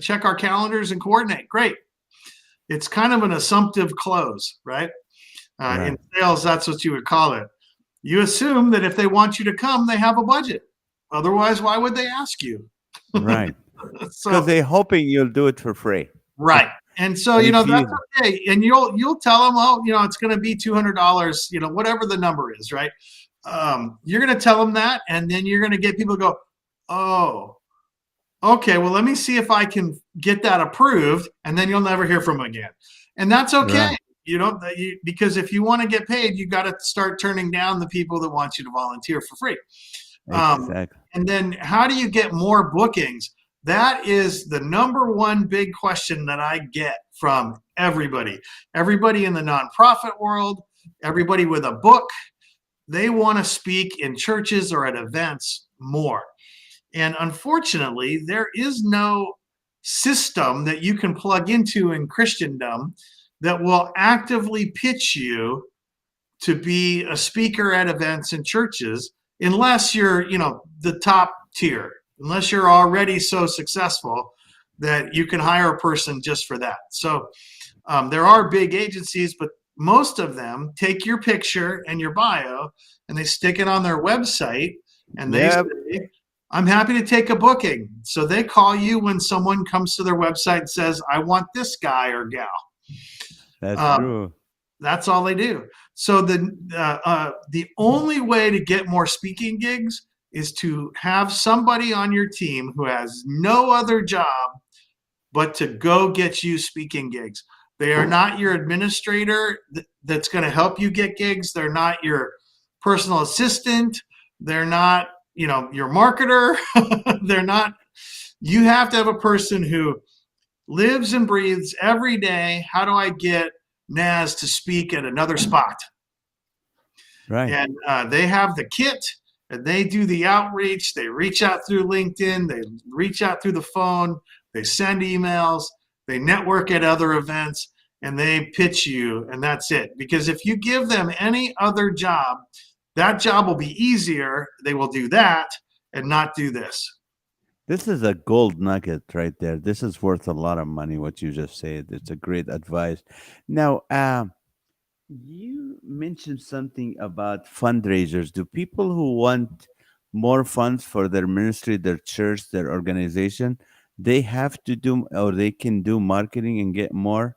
Check our calendars and coordinate. Great." It's kind of an assumptive close, right? In Right. sales, that's what you would call it. You assume that if they want you to come, they have a budget. Otherwise, why would they ask you? Right. Because So they're hoping you'll do it for free. right. And so, And if that's you okay. And you'll tell them, oh, it's going to be $200, whatever the number is, right? You're going to tell them that, and then you're going to get people to go, oh, okay, well, let me see if I can get that approved, and then you'll never hear from them again. And that's okay. right. Because if you want to get paid, you got to start turning down the people that want you to volunteer for free. Exactly. And then how do you get more bookings? That is the number one big question that I get from everybody. Everybody in the nonprofit world, everybody with a book, they want to speak in churches or at events more. And unfortunately, there is no system that you can plug into in Christendom that will actively pitch you to be a speaker at events and churches unless you're, the top tier, unless you're already so successful that you can hire a person just for that. So there are big agencies, but most of them take your picture and your bio and they stick it on their website and they Yep. say, I'm happy to take a booking. So they call you when someone comes to their website and says, I want this guy or gal. That's Um, true. that's all they do. So the only way to get more speaking gigs is to have somebody on your team who has no other job but to go get you speaking gigs. They are not your administrator that's going to help you get gigs. They're not your personal assistant. They're not, your marketer. They're not. You have to have a person who lives and breathes every day. How do I get NAZ to speak at another spot? Right. And they have the kit and they do the outreach. They reach out through LinkedIn, they reach out through the phone, they send emails, they network at other events, and they pitch you, and that's it. Because if you give them any other job, that job will be easier. They will do that and not do this. This is a gold nugget right there. This is worth a lot of money, what you just said. It's a great advice. Now, you mentioned something about fundraisers. Do people who want more funds for their ministry, their church, their organization, they have to do or they can do marketing and get more?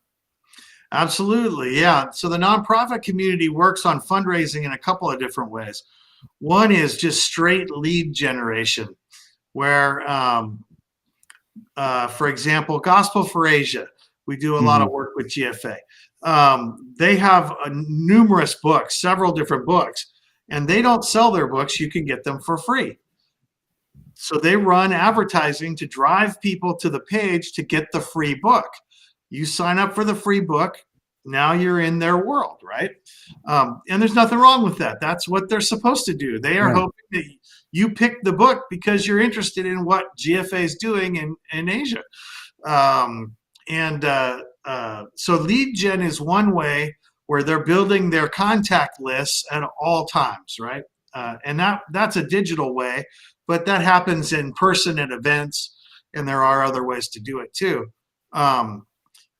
Absolutely. Yeah. So the nonprofit community works on fundraising in a couple of different ways. One is just straight lead generation, where, for example, Gospel for Asia, we do a lot hmm of work with GFA. They have numerous books, several different books, and they don't sell their books. You can get them for free. So they run advertising to drive people to the page to get the free book. You sign up for the free book. Now you're in their world, right? And there's nothing wrong with that. That's what they're supposed to do. They are Right. hoping that you pick the book because you're interested in what GFA is doing in Asia. Um, and so lead gen is one way where they're building their contact lists at all times, right? And that's a digital way, but that happens in person at events, and there are other ways to do it too.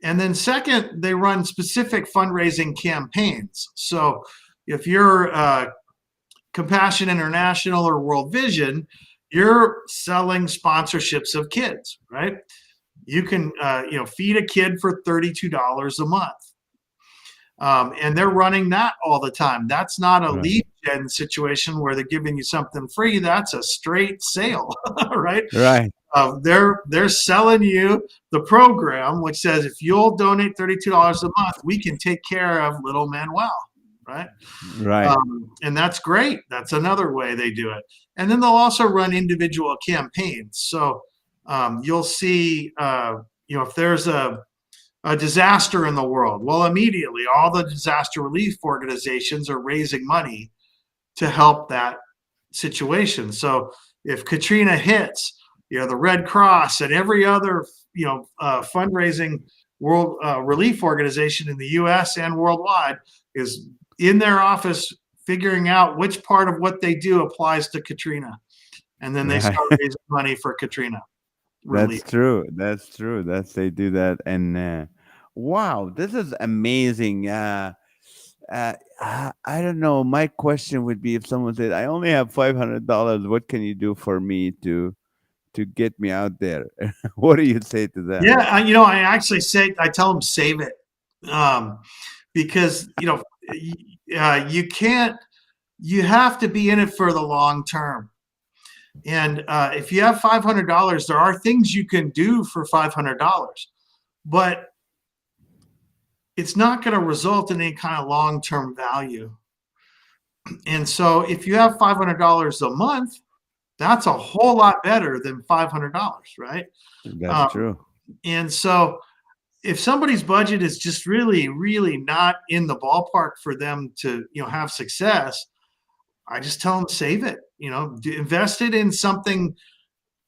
And then second, they run specific fundraising campaigns. So if you're Compassion International or World Vision, you're selling sponsorships of kids, right? You can feed a kid for $32 a month. And they're running that all the time. That's not a Right. lead gen situation where they're giving you something free. That's a straight sale, right? Right. They're selling you the program, which says if you'll donate $32 a month, we can take care of little Manuel, right? Right. And that's great. That's another way they do it. And then they'll also run individual campaigns. So you'll see, if there's a disaster in the world, well, immediately all the disaster relief organizations are raising money to help that situation. So if Katrina hits, the Red Cross and every other, fundraising world relief organization in the U.S. and worldwide is in their office figuring out which part of what they do applies to Katrina, and then they Right. start raising money for Katrina relief. That's true. That's true. That's they do that. And wow, this is amazing. I don't know. My question would be if someone said, "I only have $500. What can you do for me to get me out there?" What do you say to them? Yeah, I actually I tell them save it, because you can't. You have to be in it for the long term. And if you have $500, there are things you can do for $500, but it's not going to result in any kind of long-term value. And so if you have $500 a month, that's a whole lot better than $500, right? That's Um, true. and so if somebody's budget is just really, really not in the ballpark for them to, have success, I just tell them save it, invest it in something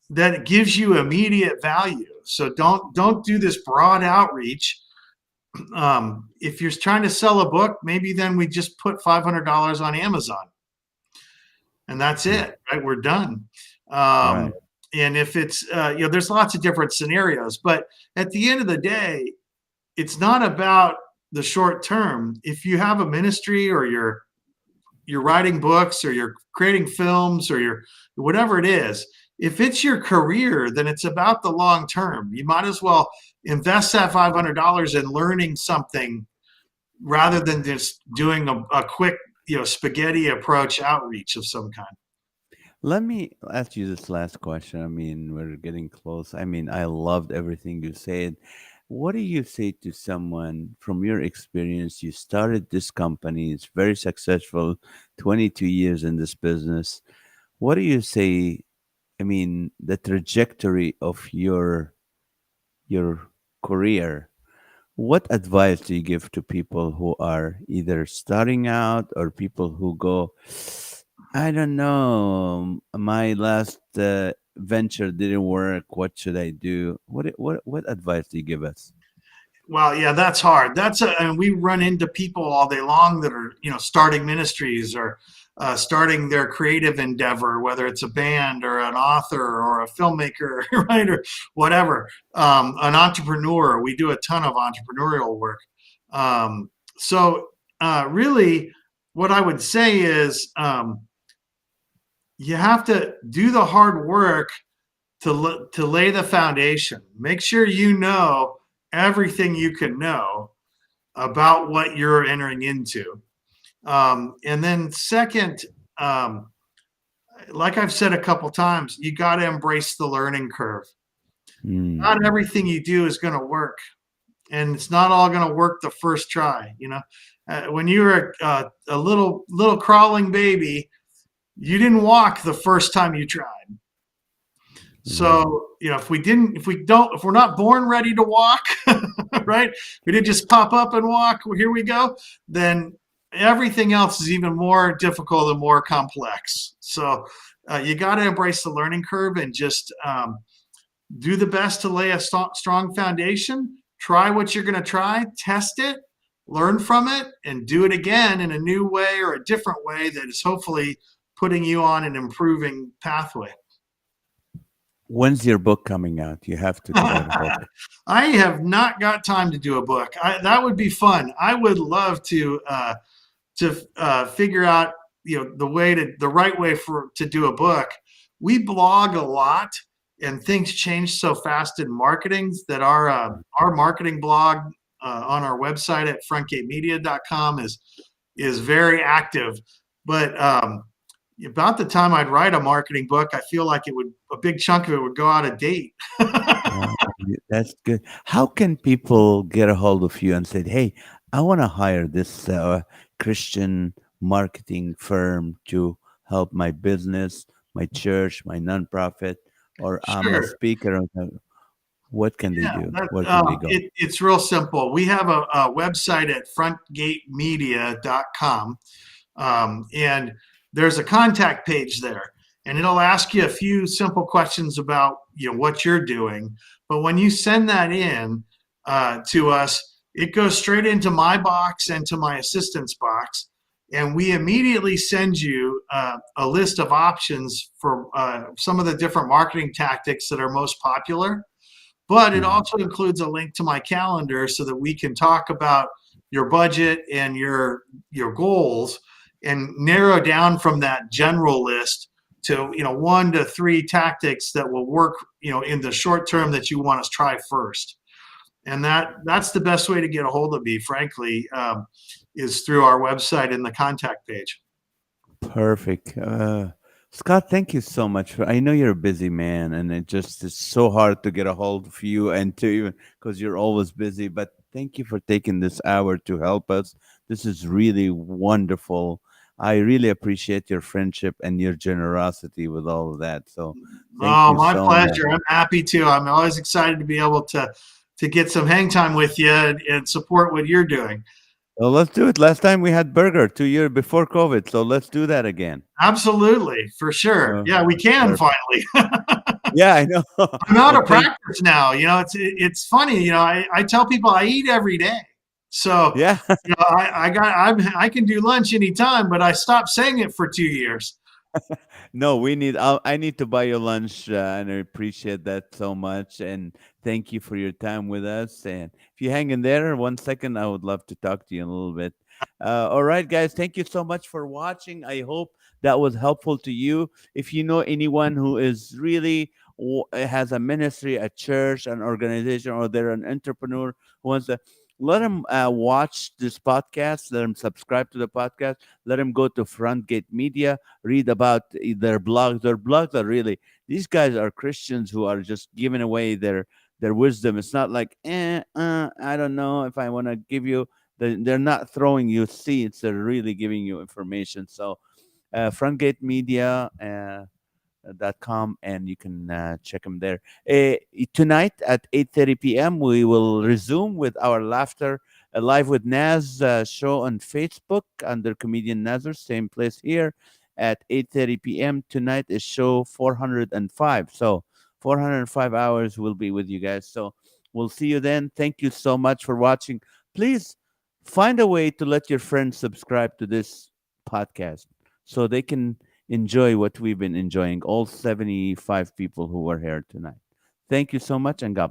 that gives you immediate value. So don't do this broad outreach. If you're trying to sell a book, maybe then we just put $500 on Amazon, and that's Mm. it, right? We're done. Right. And if it's there's lots of different scenarios, but at the end of the day, it's not about the short term. If you have a ministry, or you're writing books, or you're creating films, or you're whatever it is, if it's your career, then it's about the long term. You might as well invest that $500 in learning something rather than just doing a quick, spaghetti approach outreach of some kind. Let me ask you this last question. I mean, we're getting close. I mean, I loved everything you said. What do you say to someone from your experience? You started this company, it's very successful, 22 years in this business. What do you say? I mean, the trajectory of your career. What advice do you give to people who are either starting out or people who go, I don't know, my last venture didn't work. What should I do? What advice do you give us? Well, yeah, that's hard. And we run into people all day long that are, starting ministries, or starting their creative endeavor, whether it's a band or an author or a filmmaker, right, or whatever. An entrepreneur. We do a ton of entrepreneurial work. So really, what I would say is, you have to do the hard work to lay the foundation. Make sure you know everything you can know about what you're entering into. And then second, like I've said a couple times, you got to embrace the learning curve. Mm, Not everything you do is going to work, and it's not all going to work the first try. When you were a little crawling baby, you didn't walk the first time you tried. Yeah. So, if we're not born ready to walk, right? We didn't just pop up and walk. Well, here we go. Then everything else is even more difficult and more complex. So, you got to embrace the learning curve and just do the best to lay a strong foundation. Try what you're going to try, test it, learn from it, and do it again in a new way or a different way that is hopefully putting you on an improving pathway. When's your book coming out? You have to write a book. I have not got time to do a book. That would be fun. I would love to figure out the right way for to do a book. We blog a lot, and things change so fast in marketing that our marketing blog on our website at frontgatemedia.com is very active. But about the time I'd write a marketing book, I feel like a big chunk of it would go out of date. Oh, that's good. How can people get a hold of you and say, "Hey, I want to hire this Christian marketing firm to help my business, my church, my nonprofit, or I'm a Sure. speaker." What can they Yeah, do? Where can they go? it's real simple. We have a website at frontgatemedia.com, and there's a contact page there, and it'll ask you a few simple questions about what you're doing. But when you send that in to us, it goes straight into my box and to my assistant's box, and we immediately send you a list of options for some of the different marketing tactics that are most popular. But it Mhm. also includes a link to my calendar so that we can talk about your budget and your goals and narrow down from that general list to 1 to 3 tactics that will work in the short term that you want to try first. And that's the best way to get a hold of me, frankly, is through our website and the contact page. Perfect. Scott, thank you so much for. I know you're a busy man, and it just is so hard to get a hold of you and to even because you're always busy. But thank you for taking this hour to help us. This is really wonderful. I really appreciate your friendship and your generosity with all of that. So, thank Oh, you my so much. pleasure. I'm happy to. I'm always excited to be able to get some hang time with you and support what you're doing. Well, let's do it. Last time we had burger 2 years before COVID, so let's do that again. Absolutely, for sure. Uh, Yeah, we can perfect. finally. Yeah, I know. I'm out Well, of thank. practice now. It's funny. I tell people I eat every day, so Yeah. I can do lunch anytime, but I stopped saying it for 2 years. No, we need. I need to buy you lunch, and I appreciate that so much. And thank you for your time with us. And if you hang in there 1 second, I would love to talk to you in a little bit. All right, guys. Thank you so much for watching. I hope that was helpful to you. If you know anyone who is really has a ministry, a church, an organization, or they're an entrepreneur who wants to. Let them watch this podcast. Let them subscribe to the podcast. Let them go to Frontgate Media, read about their blogs. Their blogs are really, these guys are Christians who are just giving away their wisdom. It's not like I don't know if I want to give you. They're not throwing you seeds. They're really giving you information. So Frontgate Media. Com, and you can check them there. Tonight at 8:30 p.m. we will resume with our laughter live with Naz show on Facebook under comedian Nazareth, same place here at 8:30 p.m. Tonight is show 405. So 405 hours will be with you guys. So we'll see you then. Thank you so much for watching. Please find a way to let your friends subscribe to this podcast so they can enjoy what we've been enjoying, all 75 people who were here tonight. Thank you so much, and God